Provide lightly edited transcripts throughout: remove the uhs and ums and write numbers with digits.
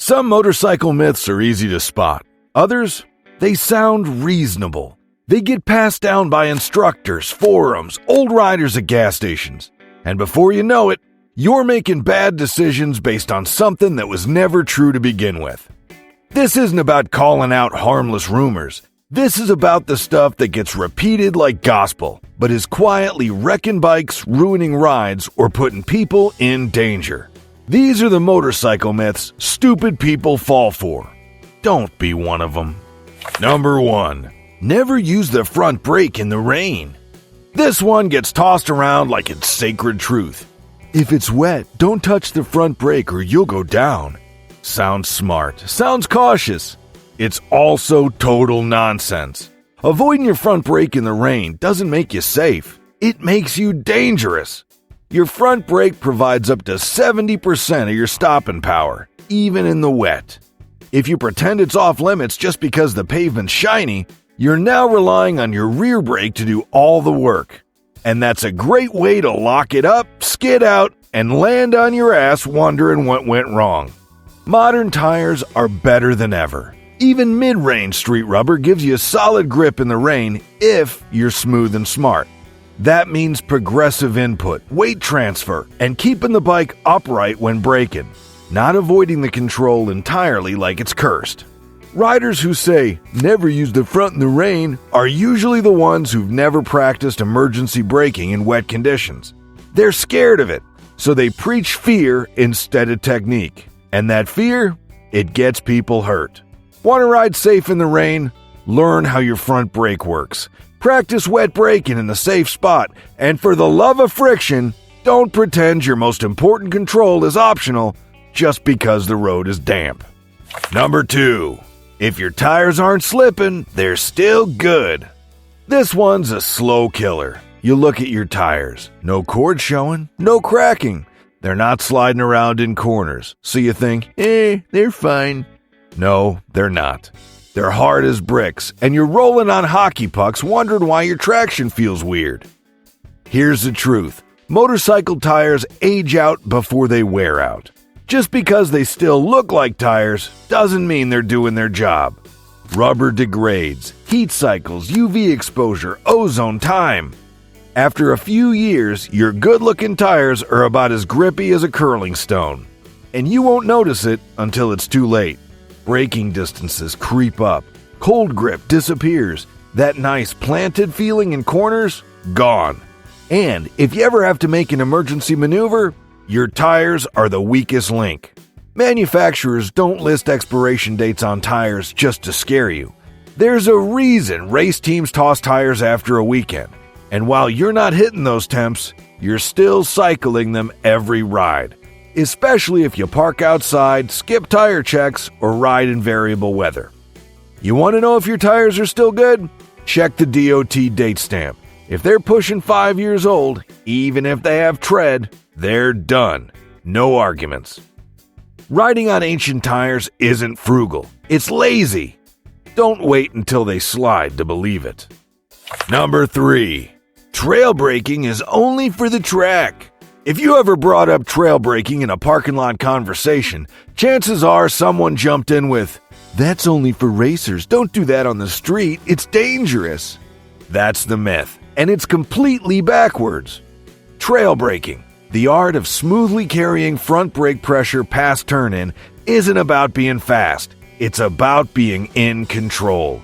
Some motorcycle myths are easy to spot. Others, they sound reasonable. They get passed down by instructors, forums, old riders at gas stations. And before you know it, you're making bad decisions based on something that was never true to begin with. This isn't about calling out harmless rumors. This is about the stuff that gets repeated like gospel, but is quietly wrecking bikes, ruining rides, or putting people in danger. These are the motorcycle myths stupid people fall for. Don't be one of them. Number 1. Never use the front brake in the rain. This one gets tossed around like it's sacred truth. If it's wet, don't touch the front brake or you'll go down. Sounds smart, sounds cautious. It's also total nonsense. Avoiding your front brake in the rain doesn't make you safe. It makes you dangerous. Your front brake provides up to 70% of your stopping power, even in the wet. If you pretend it's off limits just because the pavement's shiny, you're now relying on your rear brake to do all the work. And that's a great way to lock it up, skid out, and land on your ass wondering what went wrong. Modern tires are better than ever. Even mid-range street rubber gives you a solid grip in the rain if you're smooth and smart. That means progressive input, weight transfer, and keeping the bike upright when braking, not avoiding the control entirely like it's cursed. Riders who say, "never use the front in the rain," are usually the ones who've never practiced emergency braking in wet conditions. They're scared of it, so they preach fear instead of technique. And that fear, it gets people hurt. Want to ride safe in the rain? Learn how your front brake works. Practice wet braking in a safe spot. And for the love of friction, don't pretend your most important control is optional just because the road is damp. Number 2. If your tires aren't slipping, they're still good. This one's a slow killer. You look at your tires. No cord showing, no cracking. They're not sliding around in corners. So you think, they're fine. No, they're not. They're hard as bricks, and you're rolling on hockey pucks wondering why your traction feels weird. Here's the truth. Motorcycle tires age out before they wear out. Just because they still look like tires doesn't mean they're doing their job. Rubber degrades, heat cycles, UV exposure, ozone, time. After a few years, your good-looking tires are about as grippy as a curling stone. And you won't notice it until it's too late. Braking distances creep up. Cold grip disappears. That nice planted feeling in corners, gone. And if you ever have to make an emergency maneuver, your tires are the weakest link. Manufacturers don't list expiration dates on tires just to scare you. There's a reason race teams toss tires after a weekend. And while you're not hitting those temps, you're still cycling them every ride. Especially if you park outside, skip tire checks, or ride in variable weather. You want to know if your tires are still good? Check the DOT date stamp. If they're pushing 5 years old, even if they have tread, they're done. No arguments. Riding on ancient tires isn't frugal. It's lazy. Don't wait until they slide to believe it. Number 3. Trail braking is only for the track. If you ever brought up trail braking in a parking lot conversation, chances are someone jumped in with, "That's only for racers. Don't do that on the street. It's dangerous." That's the myth, and it's completely backwards. Trail braking, the art of smoothly carrying front brake pressure past turn-in, isn't about being fast. It's about being in control.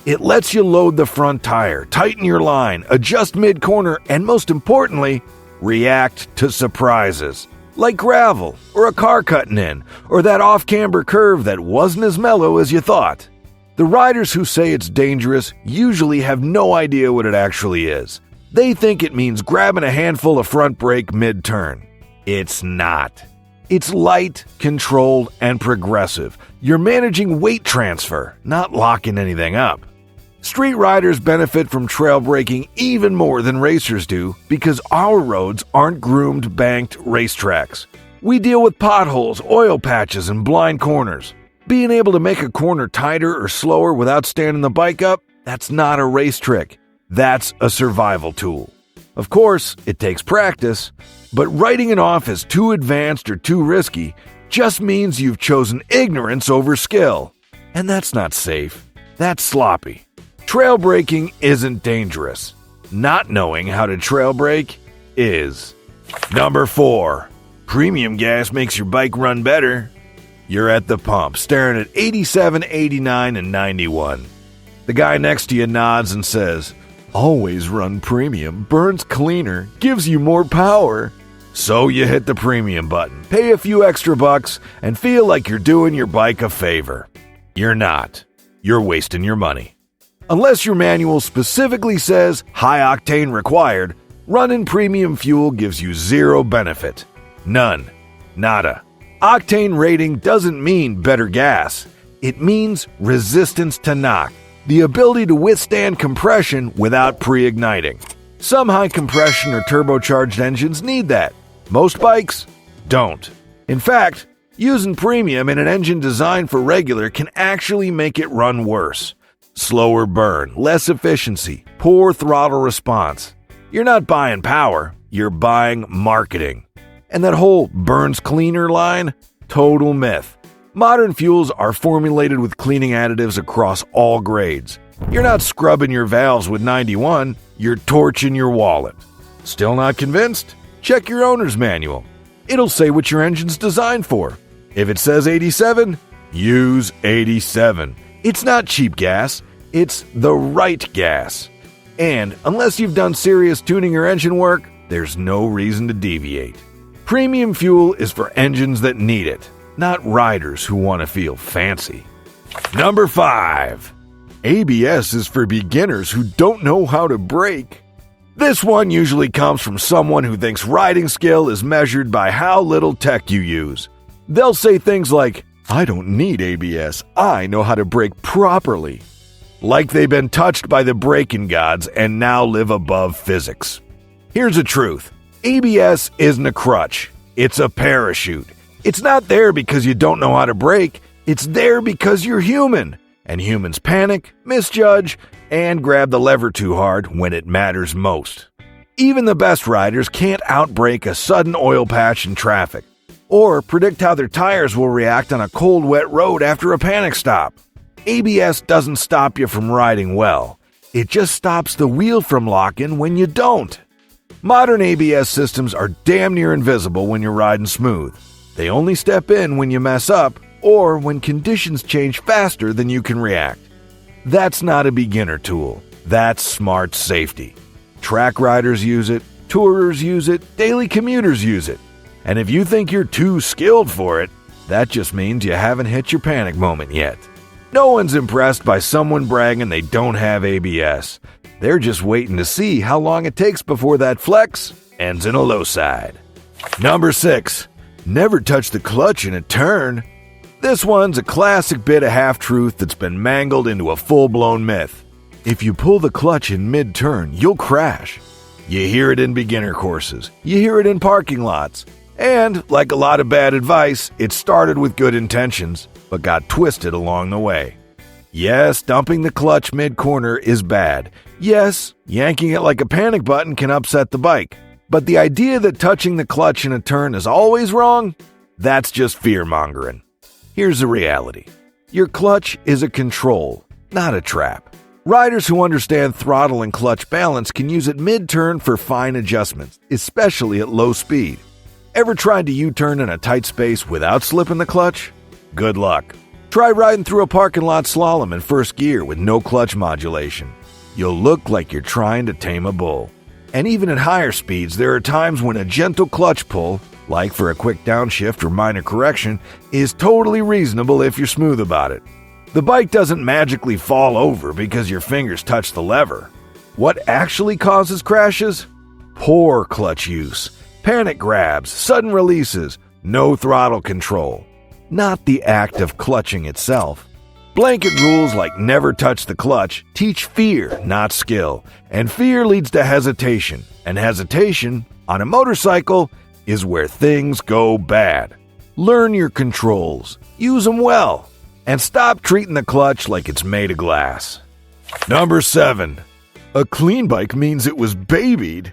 It lets you load the front tire, tighten your line, adjust mid-corner, and most importantly, react to surprises, like gravel, or a car cutting in, or that off-camber curve that wasn't as mellow as you thought. The riders who say it's dangerous usually have no idea what it actually is. They think it means grabbing a handful of front brake mid-turn. It's not. It's light, controlled, and progressive. You're managing weight transfer, not locking anything up. Street riders benefit from trail braking even more than racers do because our roads aren't groomed, banked racetracks. We deal with potholes, oil patches, and blind corners. Being able to make a corner tighter or slower without standing the bike up, that's not a race trick. That's a survival tool. Of course, it takes practice, but writing it off as too advanced or too risky just means you've chosen ignorance over skill. And that's not safe. That's sloppy. Trail braking isn't dangerous. Not knowing how to trail brake is. Number 4. Premium gas makes your bike run better. You're at the pump, staring at 87, 89, and 91. The guy next to you nods and says, "Always run premium, burns cleaner, gives you more power." So you hit the premium button, pay a few extra bucks, and feel like you're doing your bike a favor. You're not. You're wasting your money. Unless your manual specifically says high octane required, running premium fuel gives you zero benefit. None. Nada. Octane rating doesn't mean better gas. It means resistance to knock, the ability to withstand compression without pre-igniting. Some high compression or turbocharged engines need that. Most bikes don't. In fact, using premium in an engine designed for regular can actually make it run worse. Slower burn, less efficiency, poor throttle response. You're not buying power, you're buying marketing. And that whole burns cleaner line? Total myth. Modern fuels are formulated with cleaning additives across all grades. You're not scrubbing your valves with 91, you're torching your wallet. Still not convinced? Check your owner's manual. It'll say what your engine's designed for. If it says 87, use 87. It's not cheap gas, it's the right gas. And unless you've done serious tuning or engine work, there's no reason to deviate. Premium fuel is for engines that need it, not riders who want to feel fancy. Number 5. ABS is for beginners who don't know how to brake. This one usually comes from someone who thinks riding skill is measured by how little tech you use. They'll say things like, "I don't need ABS, I know how to brake properly." Like they've been touched by the braking gods and now live above physics. Here's the truth. ABS isn't a crutch. It's a parachute. It's not there because you don't know how to brake. It's there because you're human. And humans panic, misjudge, and grab the lever too hard when it matters most. Even the best riders can't outbrake a sudden oil patch in traffic, or predict how their tires will react on a cold, wet road after a panic stop. ABS doesn't stop you from riding well. It just stops the wheel from locking when you don't. Modern ABS systems are damn near invisible when you're riding smooth. They only step in when you mess up or when conditions change faster than you can react. That's not a beginner tool. That's smart safety. Track riders use it, tourers use it, daily commuters use it. And if you think you're too skilled for it, that just means you haven't hit your panic moment yet. No one's impressed by someone bragging they don't have ABS. They're just waiting to see how long it takes before that flex ends in a low side. Number 6. Never touch the clutch in a turn. This one's a classic bit of half-truth that's been mangled into a full-blown myth. If you pull the clutch in mid-turn, you'll crash. You hear it in beginner courses. You hear it in parking lots. And, like a lot of bad advice, it started with good intentions, but got twisted along the way. Yes, dumping the clutch mid-corner is bad. Yes, yanking it like a panic button can upset the bike. But the idea that touching the clutch in a turn is always wrong? That's just fear-mongering. Here's the reality. Your clutch is a control, not a trap. Riders who understand throttle and clutch balance can use it mid-turn for fine adjustments, especially at low speed. Ever tried to U-turn in a tight space without slipping the clutch? Good luck. Try riding through a parking lot slalom in first gear with no clutch modulation. You'll look like you're trying to tame a bull. And even at higher speeds, there are times when a gentle clutch pull, like for a quick downshift or minor correction, is totally reasonable if you're smooth about it. The bike doesn't magically fall over because your fingers touch the lever. What actually causes crashes? Poor clutch use, panic grabs, sudden releases, no throttle control. Not the act of clutching itself. Blanket rules like never touch the clutch teach fear, not skill. And fear leads to hesitation. And hesitation, on a motorcycle, is where things go bad. Learn your controls. Use them well. And stop treating the clutch like it's made of glass. Number 7. A clean bike means it was babied.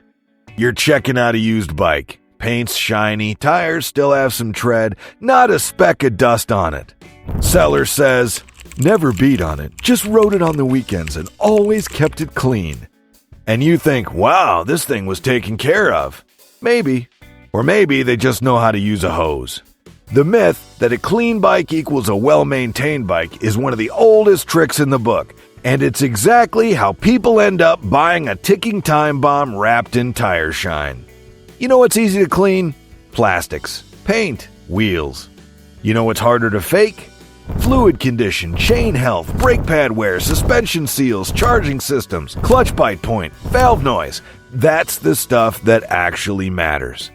You're checking out a used bike. paint's shiny, tires still have some tread, not a speck of dust on it. Seller says, never beat on it, just rode it on the weekends and always kept it clean. And you think, wow, this thing was taken care of. Maybe. Or maybe they just know how to use a hose. The myth that a clean bike equals a well-maintained bike is one of the oldest tricks in the book, and it's exactly how people end up buying a ticking time bomb wrapped in tire shine. You know what's easy to clean? Plastics, paint, wheels. You know what's harder to fake? Fluid condition, chain health, brake pad wear, suspension seals, charging systems, clutch bite point, valve noise. That's the stuff that actually matters.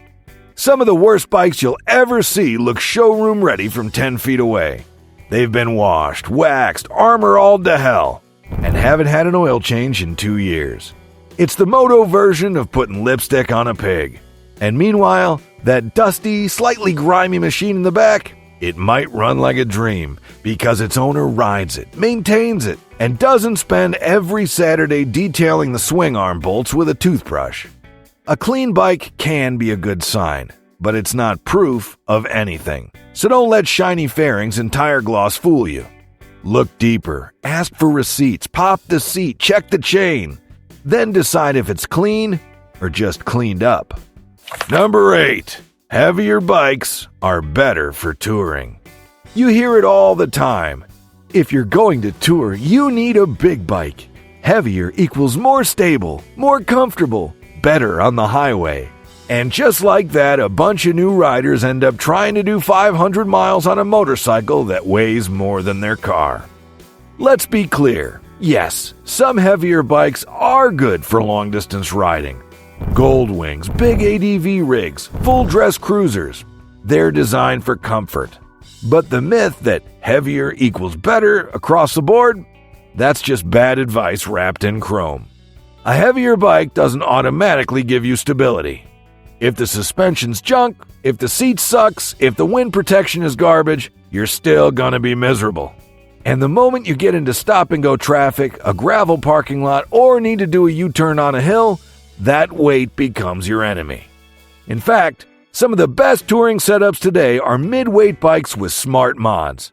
Some of the worst bikes you'll ever see look showroom ready from 10 feet away. They've been washed, waxed, armor all to hell, and haven't had an oil change in 2 years. It's the moto version of putting lipstick on a pig. And meanwhile, that dusty, slightly grimy machine in the back, it might run like a dream because its owner rides it, maintains it, and doesn't spend every Saturday detailing the swing arm bolts with a toothbrush. A clean bike can be a good sign, but it's not proof of anything. So don't let shiny fairings and tire gloss fool you. Look deeper, ask for receipts, pop the seat, check the chain. Then decide if it's clean or just cleaned up. Number 8. Heavier bikes are better for touring. You hear it all the time. If you're going to tour, you need a big bike. Heavier equals more stable, more comfortable, better on the highway. And just like that, a bunch of new riders end up trying to do 500 miles on a motorcycle that weighs more than their car. Let's be clear. Yes, some heavier bikes are good for long-distance riding. Gold wings, big ADV rigs, full-dress cruisers. They're designed for comfort. But the myth that heavier equals better across the board, that's just bad advice wrapped in chrome. A heavier bike doesn't automatically give you stability. If the suspension's junk, if the seat sucks, if the wind protection is garbage, you're still gonna be miserable. And the moment you get into stop-and-go traffic, a gravel parking lot, or need to do a U-turn on a hill, that weight becomes your enemy. In fact, some of the best touring setups today are mid-weight bikes with smart mods.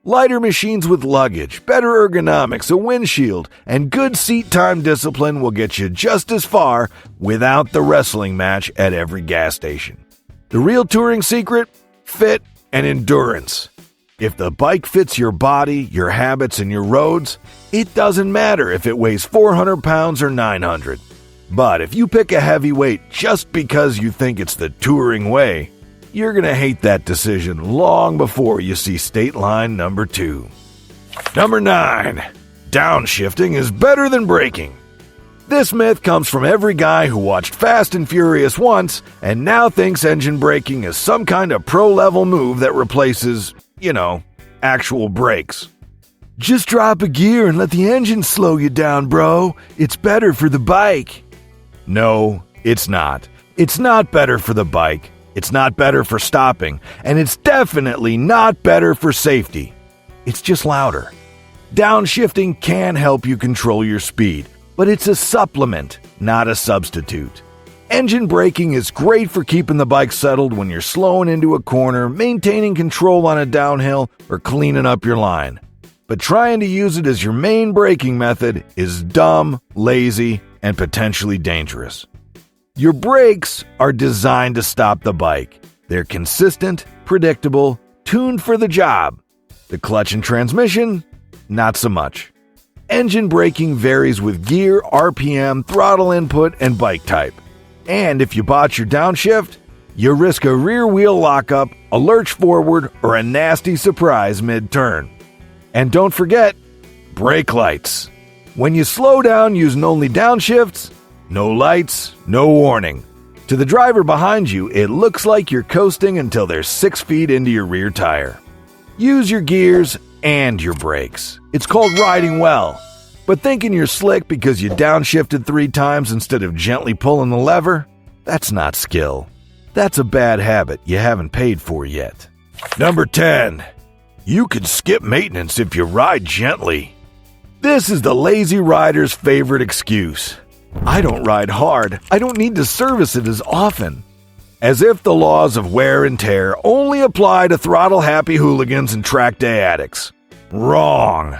Lighter machines with luggage, better ergonomics, a windshield, and good seat time discipline will get you just as far without the wrestling match at every gas station. The real touring secret? Fit and endurance. If the bike fits your body, your habits, and your roads, it doesn't matter if it weighs 400 pounds or 900. But if you pick a heavyweight just because you think it's the touring way, you're going to hate that decision long before you see state line number 2. Number 9. Downshifting is better than braking. This myth comes from every guy who watched Fast and Furious once and now thinks engine braking is some kind of pro-level move that replaces, actual brakes. Just drop a gear and let the engine slow you down, bro. It's better for the bike. No, it's not. It's not better for the bike. It's not better for stopping. And it's definitely not better for safety. It's just louder. Downshifting can help you control your speed, but it's a supplement, not a substitute. Engine braking is great for keeping the bike settled when you're slowing into a corner, maintaining control on a downhill, or cleaning up your line. But trying to use it as your main braking method is dumb, lazy, and potentially dangerous. Your brakes are designed to stop the bike. They're consistent, predictable, tuned for the job. The clutch and transmission? Not so much. Engine braking varies with gear, RPM, throttle input, and bike type. And if you botch your downshift, you risk a rear wheel lockup, a lurch forward, or a nasty surprise mid-turn. And don't forget, brake lights. When you slow down using only downshifts, no lights, no warning. To the driver behind you, it looks like you're coasting until they're 6 feet into your rear tire. Use your gears and your brakes. It's called riding well. But thinking you're slick because you downshifted 3 times instead of gently pulling the lever? That's not skill. That's a bad habit you haven't paid for yet. Number 10. You could skip maintenance if you ride gently. This is the lazy rider's favorite excuse. I don't ride hard. I don't need to service it as often. as if the laws of wear and tear only apply to throttle-happy hooligans and track day addicts. Wrong.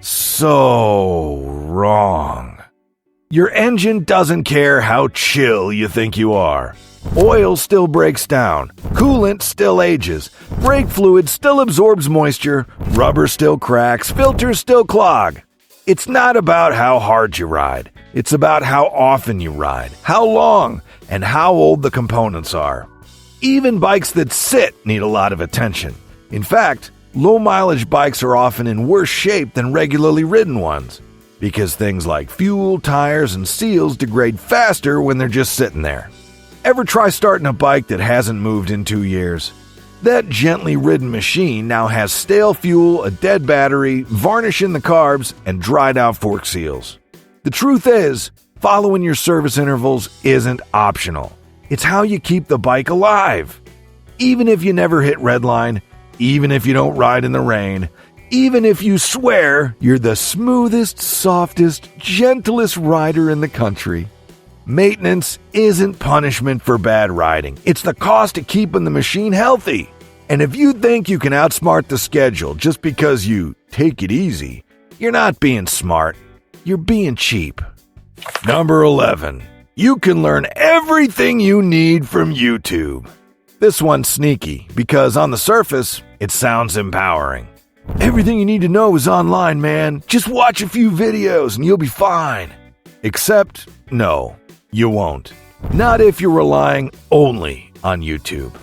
So wrong. Your engine doesn't care how chill you think you are. Oil still breaks down, coolant still ages, brake fluid still absorbs moisture, rubber still cracks, filters still clog. It's not about how hard you ride. It's about how often you ride, how long, and how old the components are. Even bikes that sit need a lot of attention. In fact, low-mileage bikes are often in worse shape than regularly ridden ones, because things like fuel, tires, and seals degrade faster when they're just sitting there. Ever try starting a bike that hasn't moved in 2 years? That gently ridden machine now has stale fuel, a dead battery, varnish in the carbs, and dried out fork seals. The truth is, following your service intervals isn't optional. It's how you keep the bike alive. Even if you never hit redline, even if you don't ride in the rain, even if you swear you're the smoothest, softest, gentlest rider in the country. Maintenance isn't punishment for bad riding. It's the cost of keeping the machine healthy. And if you think you can outsmart the schedule just because you take it easy, you're not being smart. You're being cheap. Number 11. You can learn everything you need from YouTube. This one's sneaky because on the surface, it sounds empowering. Everything you need to know is online, man. Just watch a few videos and you'll be fine. Except, no. You won't. Not if you're relying only on YouTube.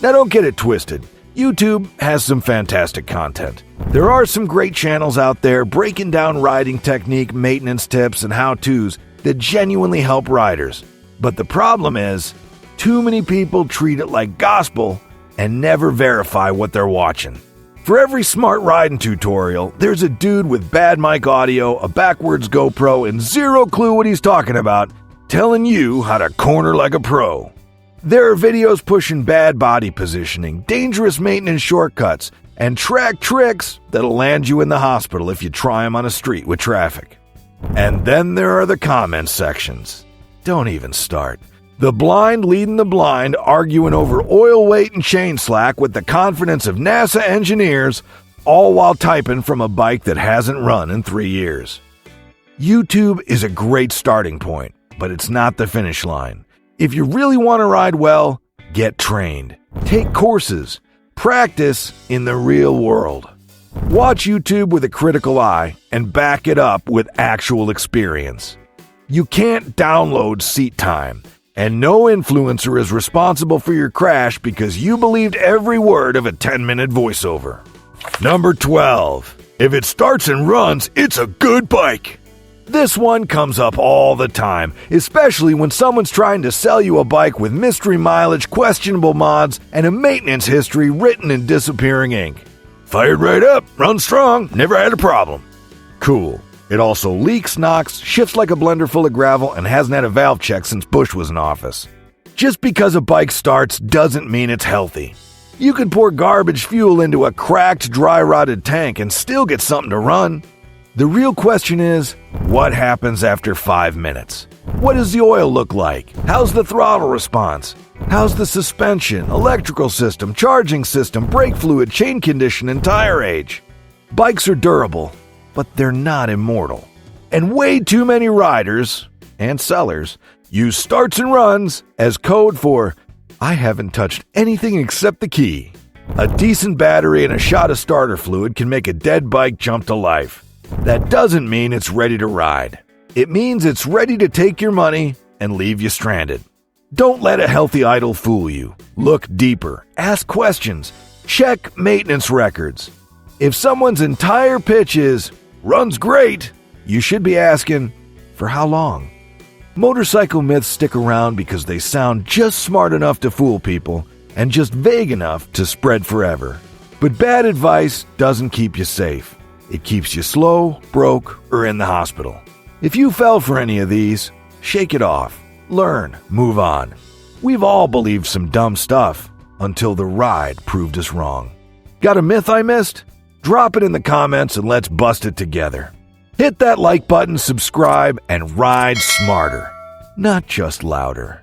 Now don't get it twisted. YouTube has some fantastic content. There are some great channels out there breaking down riding technique, maintenance tips, and how-tos that genuinely help riders. But the problem is, too many people treat it like gospel and never verify what they're watching. For every smart riding tutorial, there's a dude with bad mic audio, a backwards GoPro, and zero clue what he's talking about, telling you how to corner like a pro. There are videos pushing bad body positioning, dangerous maintenance shortcuts, and track tricks that'll land you in the hospital if you try them on a street with traffic. And then there are the comment sections. Don't even start. The blind leading the blind, arguing over oil weight and chain slack with the confidence of NASA engineers, all while typing from a bike that hasn't run in 3 years. YouTube is a great starting point, but it's not the finish line. If you really want to ride well, get trained. Take courses. Practice in the real world. Watch YouTube with a critical eye and back it up with actual experience. You can't download seat time, and no influencer is responsible for your crash because you believed every word of a 10-minute voiceover. Number 12. If it starts and runs, it's a good bike. This one comes up all the time, especially when someone's trying to sell you a bike with mystery mileage, questionable mods, and a maintenance history written in disappearing ink. Fired right up, runs strong, never had a problem. Cool. It also leaks, knocks, shifts like a blender full of gravel, and hasn't had a valve check since Bush was in office. Just because a bike starts doesn't mean it's healthy. You can pour garbage fuel into a cracked, dry-rotted tank and still get something to run. The real question is, what happens after 5 minutes? What does the oil look like? How's the throttle response? How's the suspension, electrical system, charging system, brake fluid, chain condition, and tire age? Bikes are durable, but they're not immortal. And way too many riders, and sellers, use starts and runs as code for, I haven't touched anything except the key. A decent battery and a shot of starter fluid can make a dead bike jump to life. That doesn't mean it's ready to ride. It means it's ready to take your money and leave you stranded. Don't let a healthy idle fool you. Look deeper. Ask questions. Check maintenance records. If someone's entire pitch is, runs great, you should be asking, for how long? Motorcycle myths stick around because they sound just smart enough to fool people and just vague enough to spread forever. But bad advice doesn't keep you safe. It keeps you slow, broke, or in the hospital. If you fell for any of these, shake it off. Learn, move on. We've all believed some dumb stuff until the ride proved us wrong. Got a myth I missed? Drop it in the comments and let's bust it together. Hit that like button, subscribe, and ride smarter, not just louder.